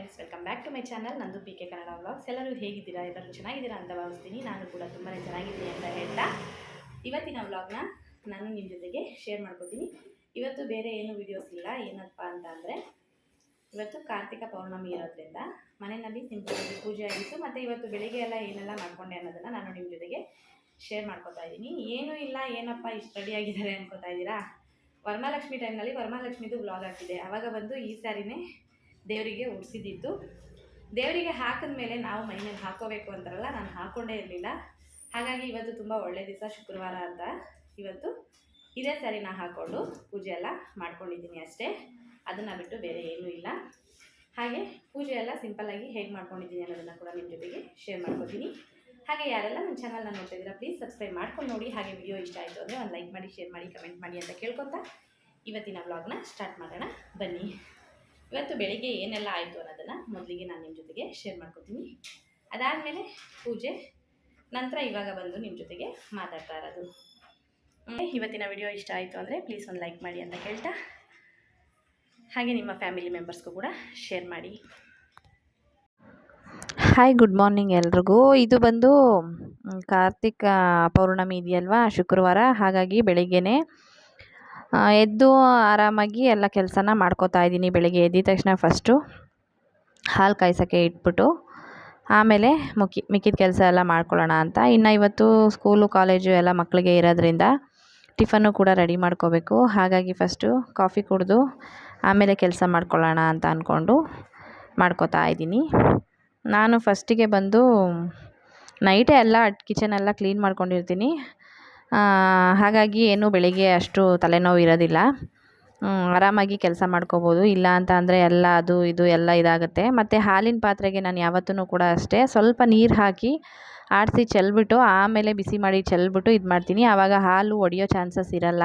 Friends, welcome back to my channel. ನಂದು P K Kannada vlogs. ಎಲ್ಲರೂ ಹೇಗಿದ್ದೀರಾ? ಎಲ್ಲರೂ ಚೆನ್ನಾಗಿದ್ದೀರಾ ಅಂತ ಭಾವಿಸ್ತೀನಿ. ನಾನು ಕೂಡ ತುಂಬಾ ಚೆನ್ನಾಗಿದ್ದೀನಿ ಅಂತ ಹೇಳ್ತಾ ಇವತ್ತಿನ ವ್ಲಾಗ್ನ ನಾನು ನಿಮ್ಮ ಜೊತೆಗೆ ಶೇರ್ ಮಾಡ್ಕೊತೀನಿ. ಇವತ್ತು ಬೇರೆ ಏನು ವೀಡಿಯೋಸ್ ಇಲ್ಲ. ಏನಪ್ಪ ಅಂತ ಅಂದರೆ ಇವತ್ತು ಕಾರ್ತಿಕ ಪೌರ್ಣಮಿ ಇರೋದ್ರಿಂದ ಮನೆಯಲ್ಲಿ ಸಿಂಪಲ್ ಪೂಜೆ ಆಗಿತ್ತು. ಮತ್ತು ಇವತ್ತು ಬೆಳಿಗ್ಗೆ ಎಲ್ಲ ಏನೆಲ್ಲ ಮಾಡ್ಕೊಂಡೆ ಅನ್ನೋದನ್ನು ನಾನು ನಿಮ್ಮ ಜೊತೆಗೆ ಶೇರ್ ಮಾಡ್ಕೊತಾ ಇದ್ದೀನಿ. ಏನೂ ಇಲ್ಲ, ಏನಪ್ಪ ಇಷ್ಟು ರೆಡಿಯಾಗಿದ್ದಾರೆ ಅನ್ಕೋತಾ ಇದ್ದೀರಾ? ವರಮಹಾಲಕ್ಷ್ಮಿ ಟೈಮ್ನಲ್ಲಿ ವರಮಹಾಲಕ್ಷ್ಮಿದು ವ್ಲಾಗ್ ಹಾಕಿದೆ. ಆವಾಗ ಬಂದು ಈ ಸ್ಯಾರಿನೇ ದೇವರಿಗೆ ಉಡಿಸಿದ್ದಿತ್ತು. ದೇವರಿಗೆ ಹಾಕಿದ ಮೇಲೆ ನಾವು ಮೈ ಮೇಲೆ ಹಾಕೋಬೇಕು ಅಂತಾರಲ್ಲ, ನಾನು ಹಾಕ್ಕೊಂಡೇ ಇರಲಿಲ್ಲ. ಹಾಗಾಗಿ ಇವತ್ತು ತುಂಬ ಒಳ್ಳೆ ದಿವಸ, ಶುಕ್ರವಾರ ಅಂತ ಇವತ್ತು ಇದೇ ಸ್ಯಾರಿನ ಹಾಕ್ಕೊಂಡು ಪೂಜೆ ಎಲ್ಲ ಮಾಡ್ಕೊಂಡಿದ್ದೀನಿ ಅಷ್ಟೇ. ಅದನ್ನು ಬಿಟ್ಟು ಬೇರೆ ಏನೂ ಇಲ್ಲ. ಹಾಗೆ ಪೂಜೆ ಎಲ್ಲ ಸಿಂಪಲ್ಲಾಗಿ ಹೇಗೆ ಮಾಡ್ಕೊಂಡಿದ್ದೀನಿ ಅನ್ನೋದನ್ನು ಕೂಡ ನಿಮ್ಮ ಜೊತೆಗೆ ಶೇರ್ ಮಾಡ್ಕೊತೀನಿ. ಹಾಗೆ ಯಾರೆಲ್ಲ ನನ್ನ ಚಾನಲ್ನ ನೋಡ್ತಾ ಇದ್ದೀರಾ, ಪ್ಲೀಸ್ ಸಬ್ಸ್ಕ್ರೈಬ್ ಮಾಡ್ಕೊಂಡು ನೋಡಿ. ಹಾಗೆ ವಿಡಿಯೋ ಇಷ್ಟ ಆಯಿತು ಅಂದರೆ ಒಂದು ಲೈಕ್ ಮಾಡಿ, ಶೇರ್ ಮಾಡಿ, ಕಮೆಂಟ್ ಮಾಡಿ ಅಂತ ಕೇಳ್ಕೊತಾ ಇವತ್ತಿನ ವ್ಲಾಗ್ನ ಸ್ಟಾರ್ಟ್ ಮಾಡೋಣ ಬನ್ನಿ. ಇವತ್ತು ಬೆಳಿಗ್ಗೆ ಏನೆಲ್ಲ ಆಯಿತು ಅನ್ನೋದನ್ನು ಮೊದಲಿಗೆ ನಾನು ನಿಮ್ಮ ಜೊತೆಗೆ ಶೇರ್ ಮಾಡ್ಕೊತೀನಿ. ಅದಾದಮೇಲೆ ಪೂಜೆ, ನಂತರ ಇವಾಗ ಬಂದು ನಿಮ್ಮ ಜೊತೆಗೆ ಮಾತಾಡ್ತಾ ಇರೋದು. ಇವತ್ತಿನ ವಿಡಿಯೋ ಇಷ್ಟ ಆಯಿತು ಅಂದರೆ ಪ್ಲೀಸ್ ಒಂದು ಲೈಕ್ ಮಾಡಿ ಅಂತ ಕೇಳ್ತಾ, ಹಾಗೆ ನಿಮ್ಮ ಫ್ಯಾಮಿಲಿ ಮೆಂಬರ್ಸ್ಗೂ ಕೂಡ ಶೇರ್ ಮಾಡಿ. ಹಾಯ್, ಗುಡ್ ಮಾರ್ನಿಂಗ್ ಎಲ್ರಿಗೂ. ಇದು ಬಂದು ಕಾರ್ತಿಕ ಪೌರ್ಣಮಿ ಇದೆಯಲ್ವಾ, ಶುಕ್ರವಾರ. ಹಾಗಾಗಿ ಬೆಳಿಗ್ಗೆನೇ ಎದ್ದು ಆರಾಮಾಗಿ ಎಲ್ಲ ಕೆಲಸನ ಮಾಡ್ಕೋತಾ ಇದ್ದೀನಿ. ಬೆಳಗ್ಗೆ ಎದ್ದ ತಕ್ಷಣ ಫಸ್ಟು ಹಾಲು ಕಾಯ್ಸೋಕ್ಕೆ ಇಟ್ಬಿಟ್ಟು ಆಮೇಲೆ ಮಿಕ್ಕಿದ ಕೆಲಸ ಎಲ್ಲ ಮಾಡ್ಕೊಳ್ಳೋಣ ಅಂತ. ಇನ್ನು ಇವತ್ತು ಸ್ಕೂಲು ಕಾಲೇಜು ಎಲ್ಲ ಮಕ್ಕಳಿಗೆ ಇರೋದ್ರಿಂದ ಟಿಫನ್ನು ಕೂಡ ರೆಡಿ ಮಾಡ್ಕೋಬೇಕು. ಹಾಗಾಗಿ ಫಸ್ಟು ಕಾಫಿ ಕುಡಿದು ಆಮೇಲೆ ಕೆಲಸ ಮಾಡ್ಕೊಳ್ಳೋಣ ಅಂತ ಅಂದ್ಕೊಂಡು ಮಾಡ್ಕೋತಾ ಇದ್ದೀನಿ. ನಾನು ಫಸ್ಟಿಗೆ ಬಂದು ನೈಟೇ ಎಲ್ಲ ಕಿಚನೆಲ್ಲ ಕ್ಲೀನ್ ಮಾಡ್ಕೊಂಡಿರ್ತೀನಿ. ಹಾಗಾಗಿ ಏನು ಬೆಳಿಗ್ಗೆ ಅಷ್ಟು ತಲೆನೋವು ಇರೋದಿಲ್ಲ. ಆರಾಮಾಗಿ ಕೆಲಸ ಮಾಡ್ಕೋಬೋದು. ಇಲ್ಲ ಅಂತ ಅಂದರೆ ಎಲ್ಲ ಅದು ಇದು ಎಲ್ಲ ಇದಾಗುತ್ತೆ. ಮತ್ತು ಹಾಲಿನ ಪಾತ್ರೆಗೆ ನಾನು ಯಾವತ್ತೂ ಕೂಡ ಅಷ್ಟೇ ಸ್ವಲ್ಪ ನೀರು ಹಾಕಿ ಆಡಿಸಿ ಚೆಲ್ಬಿಟ್ಟು ಆಮೇಲೆ ಬಿಸಿ ಮಾಡಿ ಚೆಲ್ಬಿಟ್ಟು ಇದು ಮಾಡ್ತೀನಿ. ಆವಾಗ ಹಾಲು ಒಡೆಯೋ ಚಾನ್ಸಸ್ ಇರೋಲ್ಲ.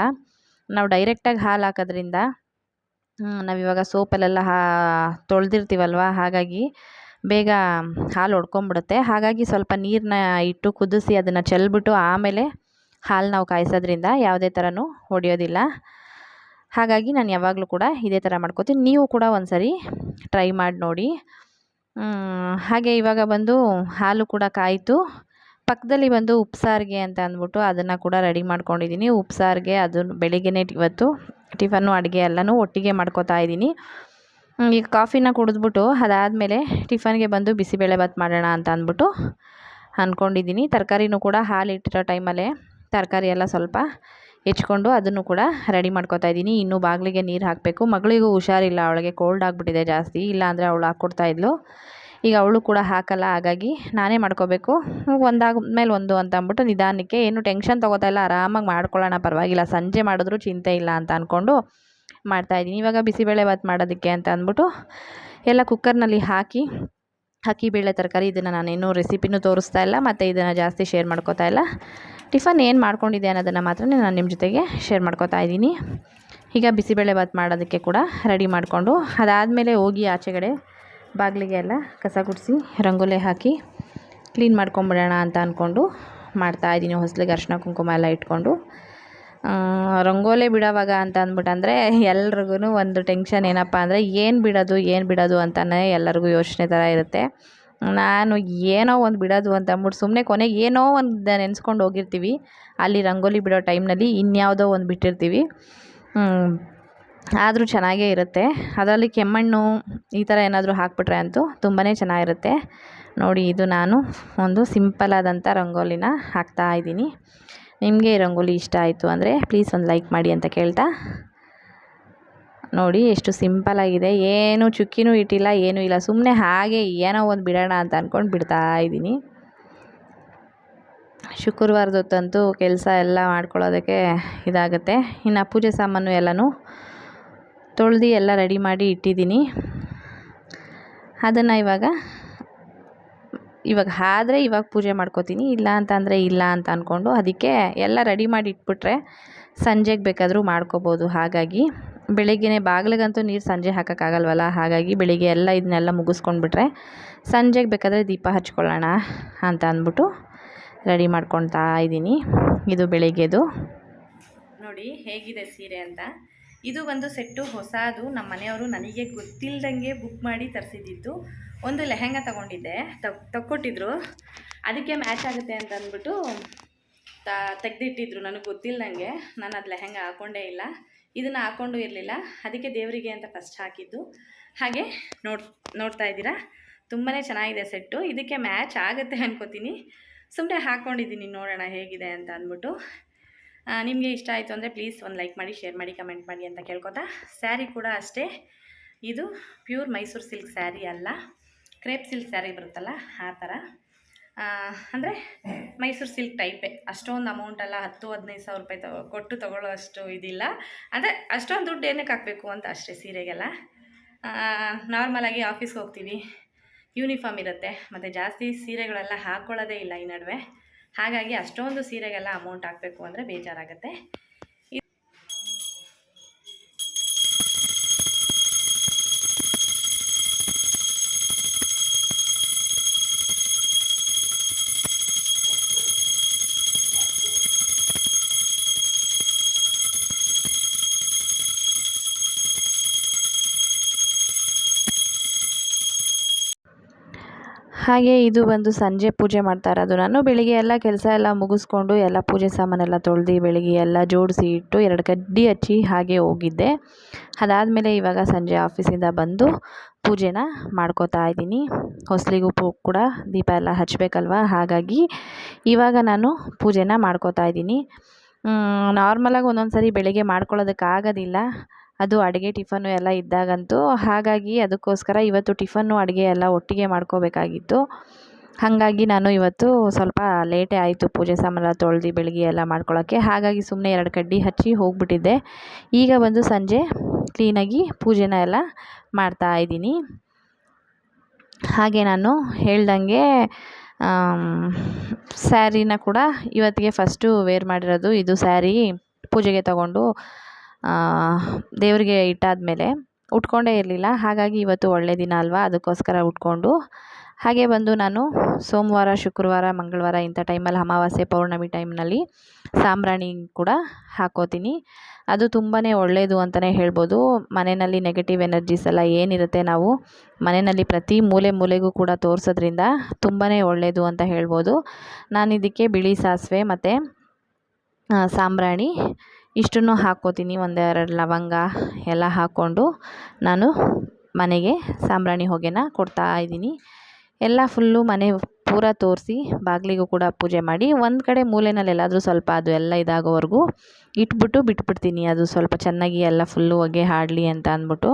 ನಾವು ಡೈರೆಕ್ಟಾಗಿ ಹಾಲು ಹಾಕೋದ್ರಿಂದ ನಾವಿವಾಗ ಸೋಪಲ್ಲೆಲ್ಲ ತೊಳೆದಿರ್ತೀವಲ್ವ, ಹಾಗಾಗಿ ಬೇಗ ಹಾಲು ಒಡ್ಕೊಂಬಿಡುತ್ತೆ. ಹಾಗಾಗಿ ಸ್ವಲ್ಪ ನೀರನ್ನ ಇಟ್ಟು ಕುದಿಸಿ ಅದನ್ನು ಚೆಲ್ಬಿಟ್ಟು ಆಮೇಲೆ ಹಾಲು ನಾವು ಕಾಯಿಸೋದ್ರಿಂದ ಯಾವುದೇ ಥರನೂ ಒಡೆಯೋದಿಲ್ಲ. ಹಾಗಾಗಿ ನಾನು ಯಾವಾಗಲೂ ಕೂಡ ಇದೇ ಥರ ಮಾಡ್ಕೋತೀನಿ. ನೀವು ಕೂಡ ಒಂದು ಸರಿ ಟ್ರೈ ಮಾಡಿ ನೋಡಿ. ಹಾಗೆ ಇವಾಗ ಬಂದು ಹಾಲು ಕೂಡ ಕಾಯಿತು. ಪಕ್ಕದಲ್ಲಿ ಬಂದು ಉಪ್ಸಾರಿಗೆ ಅಂತ ಅಂದ್ಬಿಟ್ಟು ಅದನ್ನು ಕೂಡ ರೆಡಿ ಮಾಡ್ಕೊಂಡಿದ್ದೀನಿ. ಉಪ್ಸಾರಿಗೆ ಅದನ್ನು ಬೆಳಿಗ್ಗೆನೇ ಇವತ್ತು ಟಿಫನ್ನು ಅಡುಗೆ ಎಲ್ಲನೂ ಒಟ್ಟಿಗೆ ಮಾಡ್ಕೋತಾ ಇದ್ದೀನಿ. ಈಗ ಕಾಫಿನ ಕುಡಿದ್ಬಿಟ್ಟು ಅದಾದಮೇಲೆ ಟಿಫನ್ಗೆ ಬಂದು ಬಿಸಿಬೇಳೆಭಾತ್ ಮಾಡೋಣ ಅಂತ ಅಂದ್ಬಿಟ್ಟು ಅಂದ್ಕೊಂಡಿದ್ದೀನಿ. ತರಕಾರಿನೂ ಕೂಡ ಹಾಲು ಇಟ್ಟಿರೋ ಟೈಮಲ್ಲೇ ತರಕಾರಿ ಎಲ್ಲ ಸ್ವಲ್ಪ ಹೆಚ್ಕೊಂಡು ಅದನ್ನು ಕೂಡ ರೆಡಿ ಮಾಡ್ಕೋತಾ ಇದ್ದೀನಿ. ಇನ್ನೂ ಬಾಗಿಲಿಗೆ ನೀರು ಹಾಕಬೇಕು. ಮಗಳಿಗೂ ಹುಷಾರಿಲ್ಲ, ಅವಳಿಗೆ ಕೋಲ್ಡ್ ಆಗಿಬಿಟ್ಟಿದೆ ಜಾಸ್ತಿ. ಇಲ್ಲ ಅಂದರೆ ಅವಳು ಹಾಕ್ಕೊಡ್ತಾಯಿದ್ಲು. ಈಗ ಅವಳು ಕೂಡ ಹಾಕಲ್ಲ, ಹಾಗಾಗಿ ನಾನೇ ಮಾಡ್ಕೋಬೇಕು. ಒಂದಾದ್ಮೇಲೆ ಒಂದು ಅಂತ ಅಂದ್ಬಿಟ್ಟು ನಿಧಾನಕ್ಕೆ, ಏನು ಟೆನ್ಷನ್ ತೊಗೋತಾ ಇಲ್ಲ, ಆರಾಮಾಗಿ ಮಾಡ್ಕೊಳ್ಳೋಣ, ಪರವಾಗಿಲ್ಲ, ಸಂಜೆ ಮಾಡಿದ್ರೂ ಚಿಂತೆ ಇಲ್ಲ ಅಂತ ಅಂದ್ಕೊಂಡು ಮಾಡ್ತಾಯಿದ್ದೀನಿ. ಇವಾಗ ಬಿಸಿಬೇಳೆಭಾತ್ ಮಾಡೋದಕ್ಕೆ ಅಂತ ಅಂದ್ಬಿಟ್ಟು ಎಲ್ಲ ಕುಕ್ಕರ್ನಲ್ಲಿ ಹಾಕಿ ಅಕ್ಕಿ ಬೇಳೆ ತರಕಾರಿ, ಇದನ್ನು ನಾನೇನು ರೆಸಿಪಿನೂ ತೋರಿಸ್ತಾ ಇಲ್ಲ ಮತ್ತು ಇದನ್ನು ಜಾಸ್ತಿ ಶೇರ್ ಮಾಡ್ಕೋತಾ ಇಲ್ಲ. ಟಿಫನ್ ಏನು ಮಾಡ್ಕೊಂಡಿದ್ದೆ ಅನ್ನೋದನ್ನು ಮಾತ್ರ ನಾನು ನಿಮ್ಮ ಜೊತೆಗೆ ಶೇರ್ ಮಾಡ್ಕೋತಾ ಇದ್ದೀನಿ. ಈಗ ಬಿಸಿಬೇಳೆಭಾತ್ ಮಾಡೋದಕ್ಕೆ ಕೂಡ ರೆಡಿ ಮಾಡಿಕೊಂಡು ಅದಾದಮೇಲೆ ಹೋಗಿ ಆಚೆಗಡೆ ಬಾಗಿಲಿಗೆ ಎಲ್ಲ ಕಸ ಗುಡಿಸಿ ರಂಗೋಲಿ ಹಾಕಿ ಕ್ಲೀನ್ ಮಾಡ್ಕೊಂಬಿಡೋಣ ಅಂತ ಅಂದ್ಕೊಂಡು ಮಾಡ್ತಾಯಿದ್ದೀನಿ. ಹೊಸ್ಲಿಗೆ ಅರಿಶಿನ ಕುಂಕುಮ ಎಲ್ಲ ಇಟ್ಕೊಂಡು ರಂಗೋಲಿ ಬಿಡೋವಾಗ ಅಂತ ಅಂದ್ಬಿಟ್ಟು ಅಂದರೆ ಎಲ್ರಿಗೂ ಒಂದು ಟೆನ್ಷನ್ ಏನಪ್ಪ ಅಂದರೆ ಏನು ಬಿಡೋದು ಅಂತಲೇ ಎಲ್ಲರಿಗೂ ಯೋಚನೆ ಥರ ಇರುತ್ತೆ. ನಾನು ಏನೋ ಒಂದು ಬಿಡೋದು ಅಂತ ಅಂದ್ಬಿಟ್ಟು ಸುಮ್ಮನೆ ಕೊನೆಗೆ ಏನೋ ಒಂದು ನೆನೆಸ್ಕೊಂಡು ಹೋಗಿರ್ತೀವಿ. ಅಲ್ಲಿ ರಂಗೋಲಿ ಬಿಡೋ ಟೈಮ್ನಲ್ಲಿ ಇನ್ಯಾವುದೋ ಒಂದು ಬಿಟ್ಟಿರ್ತೀವಿ. ಆದರೂ ಚೆನ್ನಾಗೇ ಇರುತ್ತೆ. ಅದರಲ್ಲಿ ಕೆಮ್ಮಣ್ಣು ಈ ಥರ ಏನಾದರೂ ಹಾಕ್ಬಿಟ್ರೆ ಅಂತೂ ತುಂಬಾ ಚೆನ್ನಾಗಿರುತ್ತೆ. ನೋಡಿ, ಇದು ನಾನು ಒಂದು ಸಿಂಪಲ್ಲಾದಂಥ ರಂಗೋಲಿನ ಹಾಕ್ತಾಯಿದ್ದೀನಿ. ನಿಮಗೆ ಈ ರಂಗೋಲಿ ಇಷ್ಟ ಆಯಿತು ಅಂದರೆ ಪ್ಲೀಸ್ ಒಂದು ಲೈಕ್ ಮಾಡಿ ಅಂತ ಕೇಳ್ತಾ, ನೋಡಿ ಎಷ್ಟು ಸಿಂಪಲ್ಲಾಗಿದೆ. ಏನು ಚುಕ್ಕಿನೂ ಇಟ್ಟಿಲ್ಲ, ಏನೂ ಇಲ್ಲ, ಸುಮ್ಮನೆ ಹಾಗೆ ಏನೋ ಒಂದು ಬಿಡೋಣ ಅಂತ ಅಂದ್ಕೊಂಡು ಬಿಡ್ತಾಯಿದ್ದೀನಿ. ಶುಕ್ರವಾರದೊತ್ತಂತೂ ಕೆಲಸ ಎಲ್ಲ ಮಾಡ್ಕೊಳ್ಳೋದಕ್ಕೆ ಇದಾಗುತ್ತೆ. ಇನ್ನು ಪೂಜೆ ಸಾಮಾನು ಎಲ್ಲನೂ ತೊಳೆದು ಎಲ್ಲ ರೆಡಿ ಮಾಡಿ ಇಟ್ಟಿದ್ದೀನಿ. ಅದನ್ನು ಇವಾಗ ಆದರೆ ಇವಾಗ ಪೂಜೆ ಮಾಡ್ಕೋತೀನಿ. ಇಲ್ಲ ಅಂತಂದರೆ ಇಲ್ಲ ಅಂತ ಅಂದ್ಕೊಂಡು ಅದಕ್ಕೆ ಎಲ್ಲ ರೆಡಿ ಮಾಡಿ ಇಟ್ಬಿಟ್ರೆ ಸಂಜೆಗೆ ಬೇಕಾದರೂ ಮಾಡ್ಕೋಬೋದು. ಹಾಗಾಗಿ ಬೆಳಿಗ್ಗೆನೇ ಬಾಗಿಲಿಗಂತೂ ನೀರು ಸಂಜೆ ಹಾಕೋಕ್ಕಾಗಲ್ವಲ್ಲ, ಹಾಗಾಗಿ ಬೆಳಿಗ್ಗೆ ಎಲ್ಲ ಇದನ್ನೆಲ್ಲ ಮುಗಿಸ್ಕೊಂಡ್ಬಿಟ್ರೆ ಸಂಜೆಗೆ ಬೇಕಾದರೆ ದೀಪ ಹಚ್ಕೊಳ್ಳೋಣ ಅಂತ ಅಂದ್ಬಿಟ್ಟು ರೆಡಿ ಮಾಡ್ಕೊಳ್ತಾ ಇದ್ದೀನಿ. ಇದು ಬೆಳಿಗ್ಗೆದು. ನೋಡಿ ಹೇಗಿದೆ ಸೀರೆ ಅಂತ. ಇದು ಒಂದು ಸೆಟ್ಟು ಹೊಸದು, ನಮ್ಮ ಮನೆಯವರು ನನಗೆ ಗೊತ್ತಿಲ್ಲದಂಗೆ ಬುಕ್ ಮಾಡಿ ತರಿಸಿದ್ದು. ಒಂದು ಲೆಹೆಂಗಾ ತೊಗೊಂಡಿದ್ದೆ, ತಕ್ಕೊಟ್ಟಿದ್ರು, ಅದಕ್ಕೆ ಮ್ಯಾಚ್ ಆಗುತ್ತೆ ಅಂತ ಅಂದ್ಬಿಟ್ಟು ತೆಗೆದಿಟ್ಟಿದ್ರು. ನನಗೆ ಗೊತ್ತಿಲ್ಲದಂಗೆ ನಾನು ಅದು ಲೆಹೆಂಗಾ ಹಾಕ್ಕೊಂಡೇ ಇಲ್ಲ, ಇದನ್ನು ಹಾಕ್ಕೊಂಡು ಇರಲಿಲ್ಲ, ಅದಕ್ಕೆ ದೇವರಿಗೆ ಅಂತ ಫಸ್ಟ್ ಹಾಕಿದ್ದು. ಹಾಗೆ ನೋಡ್ತಾ ಇದ್ದೀರಾ, ತುಂಬಾ ಚೆನ್ನಾಗಿದೆ ಸೆಟ್ಟು. ಇದಕ್ಕೆ ಮ್ಯಾಚ್ ಆಗುತ್ತೆ ಅನ್ಕೋತೀನಿ, ಸುಮ್ಮನೆ ಹಾಕ್ಕೊಂಡಿದ್ದೀನಿ, ನೋಡೋಣ ಹೇಗಿದೆ ಅಂತ ಅಂದ್ಬಿಟ್ಟು. ನಿಮಗೆ ಇಷ್ಟ ಆಯಿತು ಅಂದರೆ ಪ್ಲೀಸ್ ಒಂದು ಲೈಕ್ ಮಾಡಿ, ಶೇರ್ ಮಾಡಿ, ಕಮೆಂಟ್ ಮಾಡಿ ಅಂತ ಕೇಳ್ಕೊತಾ. ಸ್ಯಾರಿ ಕೂಡ ಅಷ್ಟೇ, ಇದು ಪ್ಯೂರ್ ಮೈಸೂರು ಸಿಲ್ಕ್ ಸ್ಯಾರಿ ಅಲ್ಲ, ಕ್ರೇಪ್ ಸಿಲ್ಕ್ ಸ್ಯಾರಿ ಬರುತ್ತಲ್ಲ ಆ ಥರ, ಅಂದರೆ ಮೈಸೂರು ಸಿಲ್ಕ್ ಟೈಪೇ. ಅಷ್ಟೊಂದು ಅಮೌಂಟಲ್ಲ, 10-15 ಸಾವಿರ ರೂಪಾಯಿ ಕೊಟ್ಟು ತೊಗೊಳ್ಳೋ ಅಷ್ಟು ಇದಿಲ್ಲ. ಅಂದರೆ ಅಷ್ಟೊಂದು ದುಡ್ಡು ಏನಕ್ಕೆ ಹಾಕಬೇಕು ಅಂತ ಅಷ್ಟೇ ಸೀರೆಗೆಲ್ಲ. ನಾರ್ಮಲಾಗಿ ಆಫೀಸ್ಗೆ ಹೋಗ್ತೀವಿ, ಯೂನಿಫಾರ್ಮ್ ಇರುತ್ತೆ, ಮತ್ತು ಜಾಸ್ತಿ ಸೀರೆಗಳೆಲ್ಲ ಹಾಕ್ಕೊಳ್ಳೋದೇ ಇಲ್ಲ ಈ ನಡುವೆ. ಹಾಗಾಗಿ ಅಷ್ಟೊಂದು ಸೀರೆಗೆಲ್ಲ ಅಮೌಂಟ್ ಹಾಕಬೇಕು ಅಂದರೆ ಬೇಜಾರಾಗುತ್ತೆ. ಹಾಗೆ ಇದು ಬಂದು ಸಂಜೆ ಪೂಜೆ ಮಾಡ್ತಾ ಇರೋದು. ನಾನು ಬೆಳಿಗ್ಗೆ ಎಲ್ಲ ಕೆಲಸ ಎಲ್ಲ ಮುಗಿಸ್ಕೊಂಡು ಎಲ್ಲ ಪೂಜೆ ಸಾಮಾನೆಲ್ಲ ತೊಳೆದು ಬೆಳಿಗ್ಗೆ ಎಲ್ಲ ಜೋಡಿಸಿ ಇಟ್ಟು 2 ಕಡ್ಡಿ ಹಚ್ಚಿ ಹಾಗೆ ಹೋಗಿದ್ದೆ. ಅದಾದಮೇಲೆ ಇವಾಗ ಸಂಜೆ ಆಫೀಸಿಂದ ಬಂದು ಪೂಜೆನ ಮಾಡ್ಕೋತಾ ಇದ್ದೀನಿ. ಹೊಸ್ಲಿಗೂ ಕೂಡ ದೀಪ ಎಲ್ಲ ಹಚ್ಚಬೇಕಲ್ವ, ಹಾಗಾಗಿ ಇವಾಗ ನಾನು ಪೂಜೆನ ಮಾಡ್ಕೋತಾ ಇದ್ದೀನಿ. ನಾರ್ಮಲಾಗಿ ಒಂದೊಂದು ಸರಿ ಬೆಳಿಗ್ಗೆ ಮಾಡ್ಕೊಳ್ಳೋದಕ್ಕಾಗೋದಿಲ್ಲ, ಅದು ಅಡುಗೆ ಟಿಫನ್ನು ಎಲ್ಲ ಇದ್ದಾಗಂತೂ. ಹಾಗಾಗಿ ಅದಕ್ಕೋಸ್ಕರ ಇವತ್ತು ಟಿಫನ್ನು ಅಡುಗೆ ಎಲ್ಲ ಒಟ್ಟಿಗೆ ಮಾಡ್ಕೋಬೇಕಾಗಿತ್ತು. ಹಾಗಾಗಿ ನಾನು ಇವತ್ತು ಸ್ವಲ್ಪ ಲೇಟೇ ಆಯಿತು ಪೂಜೆ ಸಾಮಾನೆಲ್ಲ ತೊಳೆದು ಬೆಳಿಗ್ಗೆ ಎಲ್ಲ ಮಾಡ್ಕೊಳ್ಳೋಕ್ಕೆ. ಹಾಗಾಗಿ ಸುಮ್ಮನೆ 2 ಕಡ್ಡಿ ಹಚ್ಚಿ ಹೋಗಿಬಿಟ್ಟಿದ್ದೆ. ಈಗ ಬಂದು ಸಂಜೆ ಕ್ಲೀನಾಗಿ ಪೂಜೆನ ಎಲ್ಲ ಮಾಡ್ತಾ ಇದ್ದೀನಿ. ಹಾಗೆ ನಾನು ಹೇಳ್ದಂಗೆ ಸ್ಯಾರಿನ ಕೂಡ ಇವತ್ತಿಗೆ ಫಸ್ಟು ವೇರ್ ಮಾಡಿರೋದು. ಇದು ಸ್ಯಾರಿ ಪೂಜೆಗೆ ತಗೊಂಡು ದೇವರಿಗೆ ಇಟ್ಟಾದಮೇಲೆ ಉಟ್ಕೊಂಡೇ ಇರಲಿಲ್ಲ, ಹಾಗಾಗಿ ಇವತ್ತು ಒಳ್ಳೆ ದಿನ ಅಲ್ವಾ, ಅದಕ್ಕೋಸ್ಕರ ಉಟ್ಕೊಂಡು ಹಾಗೆ ಬಂದು ನಾನು ಸೋಮವಾರ, ಶುಕ್ರವಾರ, ಮಂಗಳವಾರ ಇಂಥ ಟೈಮಲ್ಲಿ, ಅಮಾವಾಸ್ಯೆ, ಪೌರ್ಣಮಿ ಟೈಮ್ನಲ್ಲಿ ಸಾಂಬ್ರಾಣಿ ಕೂಡ ಹಾಕ್ಕೋತೀನಿ. ಅದು ತುಂಬಾ ಒಳ್ಳೆಯದು ಅಂತಲೇ ಹೇಳ್ಬೋದು. ಮನೆಯಲ್ಲಿ ನೆಗೆಟಿವ್ ಎನರ್ಜೀಸ್ ಎಲ್ಲ ಏನಿರುತ್ತೆ, ನಾವು ಮನೆಯಲ್ಲಿ ಪ್ರತಿ ಮೂಲೆಗೂ ಕೂಡ ತೋರಿಸೋದ್ರಿಂದ ತುಂಬಾ ಒಳ್ಳೆಯದು ಅಂತ ಹೇಳ್ಬೋದು. ನಾನು ಇದಕ್ಕೆ ಬಿಳಿ ಸಾಸಿವೆ ಮತ್ತು ಸಾಂಬ್ರಾಣಿ ಇಷ್ಟನ್ನು ಹಾಕ್ಕೋತೀನಿ. 1-2 ಲವಂಗ ಎಲ್ಲ ಹಾಕ್ಕೊಂಡು ನಾನು ಮನೆಗೆ ಸಾಂಬ್ರಾಣಿ ಹೊಗೆನ ಕೊಡ್ತಾ ಇದ್ದೀನಿ. ಎಲ್ಲ ಫುಲ್ಲು ಮನೆ ಪೂರ ತೋರಿಸಿ ಬಾಗಿಲಿಗೂ ಕೂಡ ಪೂಜೆ ಮಾಡಿ ಒಂದು ಕಡೆ ಮೂಲೆಯಲ್ಲಿ ಎಲ್ಲಾದರೂ ಸ್ವಲ್ಪ ಅದು ಎಲ್ಲ ಇದಾಗೋವರೆಗೂ ಬಿಟ್ಬಿಡ್ತೀನಿ. ಅದು ಸ್ವಲ್ಪ ಚೆನ್ನಾಗಿ ಎಲ್ಲ ಫುಲ್ಲು ಹೊಗೆ ಹಾಡಲಿ ಅಂತ ಅಂದ್ಬಿಟ್ಟು.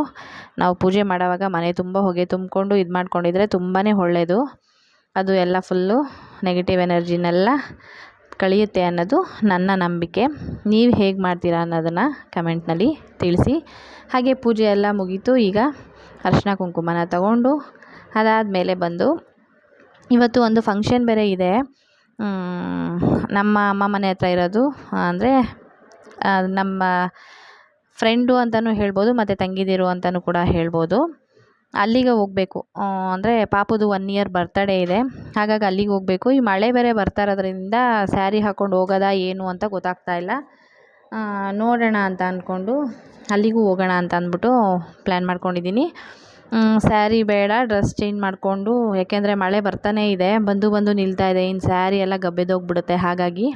ನಾವು ಪೂಜೆ ಮಾಡೋವಾಗ ಮನೆ ತುಂಬ ಹೊಗೆ ತುಂಬಿಕೊಂಡು ಇದು ಮಾಡ್ಕೊಂಡಿದ್ರೆ ತುಂಬಾ ಒಳ್ಳೆಯದು. ಅದು ಎಲ್ಲ ಫುಲ್ಲು ನೆಗೆಟಿವ್ ಎನರ್ಜಿನೆಲ್ಲ ಕಳೆಯುತ್ತೆ ಅನ್ನೋದು ನನ್ನ ನಂಬಿಕೆ. ನೀವು ಹೇಗೆ ಮಾಡ್ತೀರಾ ಅನ್ನೋದನ್ನು ಕಮೆಂಟ್ನಲ್ಲಿ ತಿಳಿಸಿ. ಹಾಗೆ ಪೂಜೆ ಎಲ್ಲ ಮುಗೀತು. ಈಗ ಅರಿಶಿನ ಕುಂಕುಮನ ತಗೊಂಡು ಅದಾದಮೇಲೆ ಬಂದು ಇವತ್ತು ಒಂದು ಫಂಕ್ಷನ್ ಬೇರೆ ಇದೆ. ನಮ್ಮ ಅಮ್ಮ ಮನೆ ಹತ್ರ ಇರೋದು, ಅಂದರೆ ನಮ್ಮ ಫ್ರೆಂಡು ಅಂತಲೂ ಹೇಳ್ಬೋದು, ಮತ್ತು ತಂಗಿದಿರು ಅಂತಲೂ ಕೂಡ ಹೇಳ್ಬೋದು. ಅಲ್ಲಿಗೆ ಹೋಗಬೇಕು, ಅಂದರೆ ಪಾಪುದು 1 ಇಯರ್ ಬರ್ತಡೇ ಇದೆ, ಹಾಗಾಗಿ ಅಲ್ಲಿಗೆ ಹೋಗಬೇಕು. ಈ ಮಳೆ ಬೇರೆ ಬರ್ತಾ ಇರೋದ್ರಿಂದ ಸ್ಯಾರಿ ಹಾಕ್ಕೊಂಡು ಹೋಗೋದಾ ಏನು ಅಂತ ಗೊತ್ತಾಗ್ತಾ ಇಲ್ಲ. ನೋಡೋಣ ಅಂತ ಅಂದ್ಕೊಂಡು ಅಲ್ಲಿಗೂ ಹೋಗೋಣ ಅಂತ ಅಂದ್ಬಿಟ್ಟು ಪ್ಲ್ಯಾನ್ ಮಾಡ್ಕೊಂಡಿದ್ದೀನಿ. ಸ್ಯಾರಿ ಬೇಡ, ಡ್ರೆಸ್ ಚೇಂಜ್ ಮಾಡಿಕೊಂಡು, ಯಾಕೆಂದರೆ ಮಳೆ ಬರ್ತಾನೇ ಇದೆ, ಬಂದು ನಿಲ್ತಾ ಇದೆ, ಇನ್ನು ಸ್ಯಾರಿ ಎಲ್ಲ ಗಬ್ಬೆದೋಗ್ಬಿಡುತ್ತೆ. ಹಾಗಾಗಿ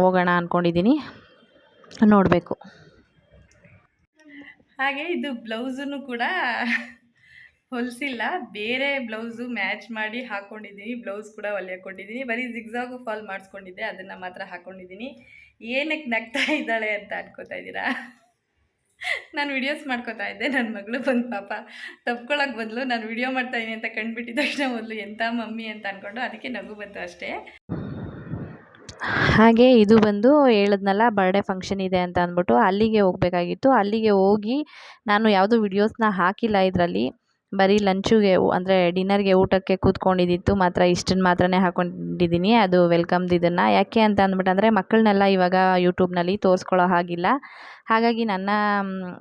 ಹೋಗೋಣ ಅಂದ್ಕೊಂಡಿದ್ದೀನಿ, ನೋಡಬೇಕು. ಹಾಗೆ ಇದು ಬ್ಲೌಸನ್ನು ಕೂಡ ಹೊಲಿಸಿಲ್ಲ, ಬೇರೆ ಬ್ಲೌಸು ಮ್ಯಾಚ್ ಮಾಡಿ ಹಾಕ್ಕೊಂಡಿದ್ದೀನಿ. ಬ್ಲೌಸ್ ಕೂಡ ಹೊಲಿಯಾಕೊಂಡಿದ್ದೀನಿ, ಬರೀ ಜಿಗ್ಜಾಗು ಫಾಲ್ ಮಾಡಿಸ್ಕೊಂಡಿದ್ದೆ, ಅದನ್ನು ಮಾತ್ರ ಹಾಕ್ಕೊಂಡಿದ್ದೀನಿ. ಏನಕ್ಕೆ ನಗ್ತಾ ಇದ್ದಾಳೆ ಅಂತ ಅನ್ಕೋತಾ ಇದ್ದೀರಾ? ನಾನು ವಿಡಿಯೋಸ್ ಮಾಡ್ಕೋತಾ ಇದ್ದೆ, ನನ್ನ ಮಗಳು ಬಂದು ಪಾಪ ತಪ್ಕೊಳ್ಳೋಕೆ ಬದಲು ನಾನು ವಿಡಿಯೋ ಮಾಡ್ತಾಯಿದ್ದೀನಿ ಅಂತ ಕಂಡುಬಿಟ್ಟಿದ ತಕ್ಷಣ ಮೊದಲು ಎಂಥ ಮಮ್ಮಿ ಅಂತ ಅಂದ್ಕೊಂಡು ಅದಕ್ಕೆ ನಗು ಬಂತು ಅಷ್ಟೇ. ಹಾಗೆ ಇದು ಬಂದು ಹೇಳಿದ್ನಲ್ಲ, ಬರ್ಡೇ ಫಂಕ್ಷನ್ ಇದೆ ಅಂತ ಅಂದ್ಬಿಟ್ಟು ಅಲ್ಲಿಗೆ ಹೋಗಬೇಕಾಗಿತ್ತು. ಅಲ್ಲಿಗೆ ಹೋಗಿ ನಾನು ಯಾವುದೂ ವಿಡಿಯೋಸ್ನ ಹಾಕಿಲ್ಲ ಇದರಲ್ಲಿ, ಬರೀ ಲಂಚುಗೆ ಅಂದರೆ ಡಿನ್ನರ್ಗೆ ಊಟಕ್ಕೆ ಕೂತ್ಕೊಂಡಿದ್ದಿತ್ತು ಮಾತ್ರ, ಇಷ್ಟನ್ನು ಮಾತ್ರನೇ ಹಾಕ್ಕೊಂಡಿದ್ದೀನಿ. ಅದು ವೆಲ್ಕಮ್ದು ಇದನ್ನು ಯಾಕೆ ಅಂತ ಅಂದ್ಬಿಟ್ಟಂದರೆ ಮಕ್ಕಳನ್ನೆಲ್ಲ ಇವಾಗ ಯೂಟ್ಯೂಬ್ನಲ್ಲಿ ತೋರಿಸ್ಕೊಳ್ಳೋ ಹಾಗಿಲ್ಲ. ಹಾಗಾಗಿ ನನ್ನ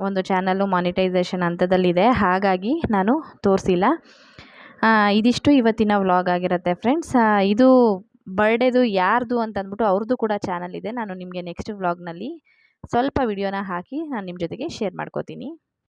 ಒಂದು ಚಾನಲ್ಲು ಮಾನಿಟೈಸೇಷನ್ ಹಂತದಲ್ಲಿದೆ, ಹಾಗಾಗಿ ನಾನು ತೋರಿಸಿಲ್ಲ. ಇದಿಷ್ಟು ಇವತ್ತಿನ ವ್ಲಾಗ್ ಆಗಿರುತ್ತೆ ಫ್ರೆಂಡ್ಸ್. ಇದು ಬರ್ಡೇದು ಯಾರ್ದು ಅಂತ ಅಂದ್ಬಿಟ್ಟು ಅವ್ರದ್ದು ಕೂಡ ಚಾನಲ್ ಇದೆ, ನಾನು ನಿಮಗೆ ನೆಕ್ಸ್ಟ್ ವ್ಲಾಗ್ನಲ್ಲಿ ಸ್ವಲ್ಪ ವಿಡಿಯೋನ ಹಾಕಿ ನಾನು ನಿಮ್ಮ ಜೊತೆಗೆ ಶೇರ್ ಮಾಡ್ಕೋತೀನಿ.